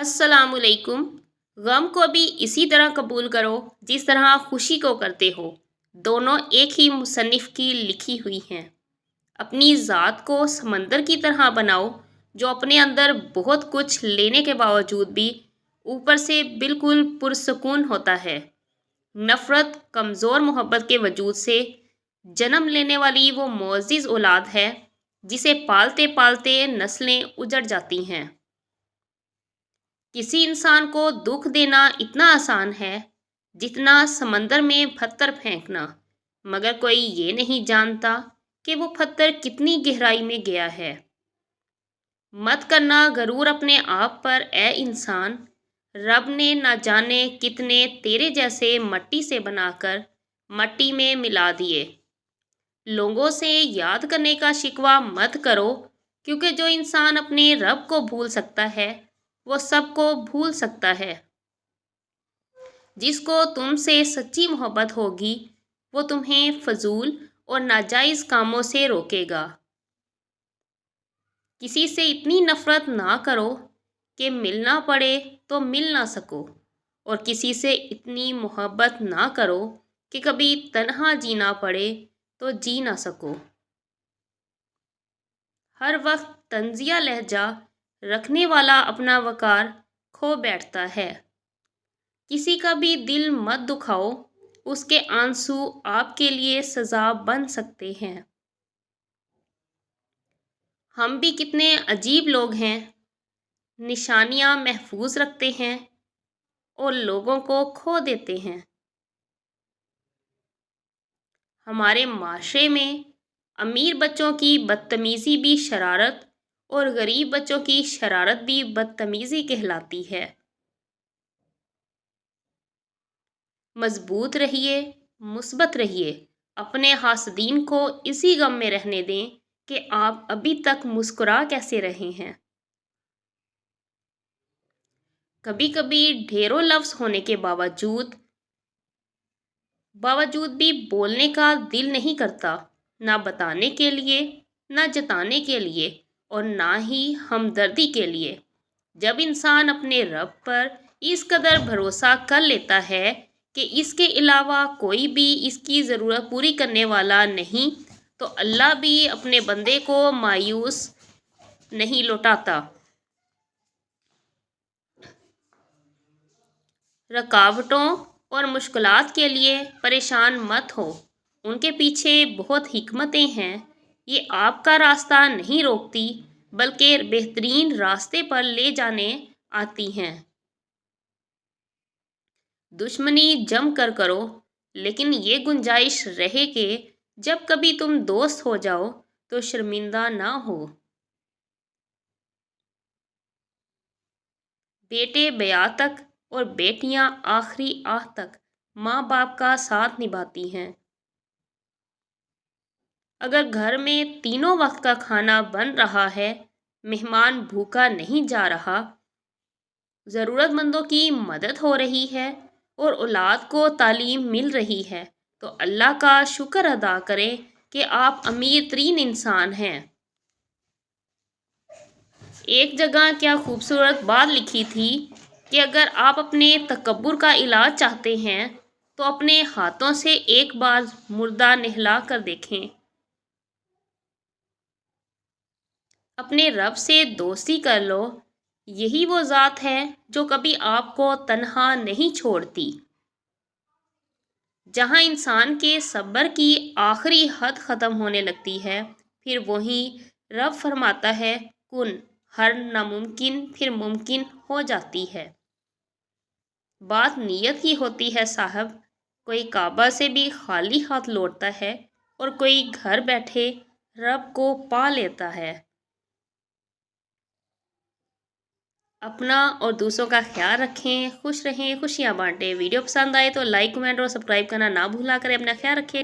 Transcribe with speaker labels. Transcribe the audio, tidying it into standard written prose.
Speaker 1: अस्सलाम वालेकुम। गम को भी इसी तरह कबूल करो जिस तरह खुशी को करते हो। दोनों एक ही मुसन्निफ़ की लिखी हुई हैं। अपनी ज़ात को समंदर की तरह बनाओ जो अपने अंदर बहुत कुछ लेने के बावजूद भी ऊपर से बिल्कुल पुरसकून होता है। नफ़रत कमज़ोर मोहब्बत के वजूद से जन्म लेने वाली वो मोअज़्ज़िज़ औलाद है जिसे पालते पालते नस्लें उजड़ जाती हैं। किसी इंसान को दुख देना इतना आसान है जितना समंदर में पत्थर फेंकना, मगर कोई ये नहीं जानता कि वो पत्थर कितनी गहराई में गया है। मत करना गरूर अपने आप पर ए इंसान। रब ने ना जाने कितने तेरे जैसे मट्टी से बनाकर मट्टी में मिला दिए। लोगों से याद करने का शिकवा मत करो, क्योंकि जो इंसान अपने रब को भूल सकता है वो सबको भूल सकता है। जिसको तुमसे सच्ची मोहब्बत होगी वो तुम्हें फजूल और नाजायज़ कामों से रोकेगा। किसी से इतनी नफ़रत ना करो कि मिलना पड़े तो मिल ना सको, और किसी से इतनी मोहब्बत ना करो कि कभी तन्हा जीना पड़े तो जी ना सको। हर वक्त तंजिया लहजा रखने वाला अपना वकार खो बैठता है। किसी का भी दिल मत दुखाओ, उसके आंसू आपके लिए सज़ा बन सकते हैं। हम भी कितने अजीब लोग हैं, निशानियां महफूज रखते हैं और लोगों को खो देते हैं। हमारे माशरे में अमीर बच्चों की बदतमीज़ी भी शरारत और गरीब बच्चों की शरारत भी बदतमीज़ी कहलाती है। मजबूत रहिए, मुस्बत रहिए। अपने हासदीन को इसी गम में रहने दें कि आप अभी तक मुस्कुरा कैसे रहे हैं। कभी कभी ढेरों लफ्ज़ होने के बावजूद भी बोलने का दिल नहीं करता, ना बताने के लिए, ना जताने के लिए, और ना ही हमदर्दी के लिए। जब इंसान अपने रब पर इस कदर भरोसा कर लेता है कि इसके अलावा कोई भी इसकी ज़रूरत पूरी करने वाला नहीं, तो अल्लाह भी अपने बंदे को मायूस नहीं लौटाता। रुकावटों और मुश्किलात के लिए परेशान मत हो, उनके पीछे बहुत हिकमतें हैं। ये आपका रास्ता नहीं रोकती, बल्कि बेहतरीन रास्ते पर ले जाने आती हैं। दुश्मनी जम कर करो, लेकिन ये गुंजाइश रहे कि जब कभी तुम दोस्त हो जाओ तो शर्मिंदा ना हो। बेटे ब्याह तक और बेटियां आखिरी आह तक माँ बाप का साथ निभाती हैं। अगर घर में तीनों वक्त का खाना बन रहा है, मेहमान भूखा नहीं जा रहा, ज़रूरतमंदों की मदद हो रही है और औलाद को तालीम मिल रही है, तो अल्लाह का शुक्र अदा करें कि आप अमीर तरीन इंसान हैं। एक जगह क्या खूबसूरत बात लिखी थी कि अगर आप अपने तकब्बुर का इलाज चाहते हैं तो अपने हाथों से एक बार मुर्दा नहला कर देखें। अपने रब से दोस्ती कर लो, यही वो ज़ात है जो कभी आपको तन्हा नहीं छोड़ती। जहाँ इंसान के सब्र की आखिरी हद ख़त्म होने लगती है, फिर वहीं रब फरमाता है कुन, हर नामुमकिन फिर मुमकिन हो जाती है। बात नीयत की होती है साहब। कोई काबा से भी खाली हाथ लौटता है और कोई घर बैठे रब को पा लेता है। अपना और दूसरों का ख्याल रखें, खुश रहें, खुशियाँ बांटें। वीडियो पसंद आए तो लाइक, कमेंट और सब्सक्राइब करना ना भूला करें। अपना ख्याल रखें।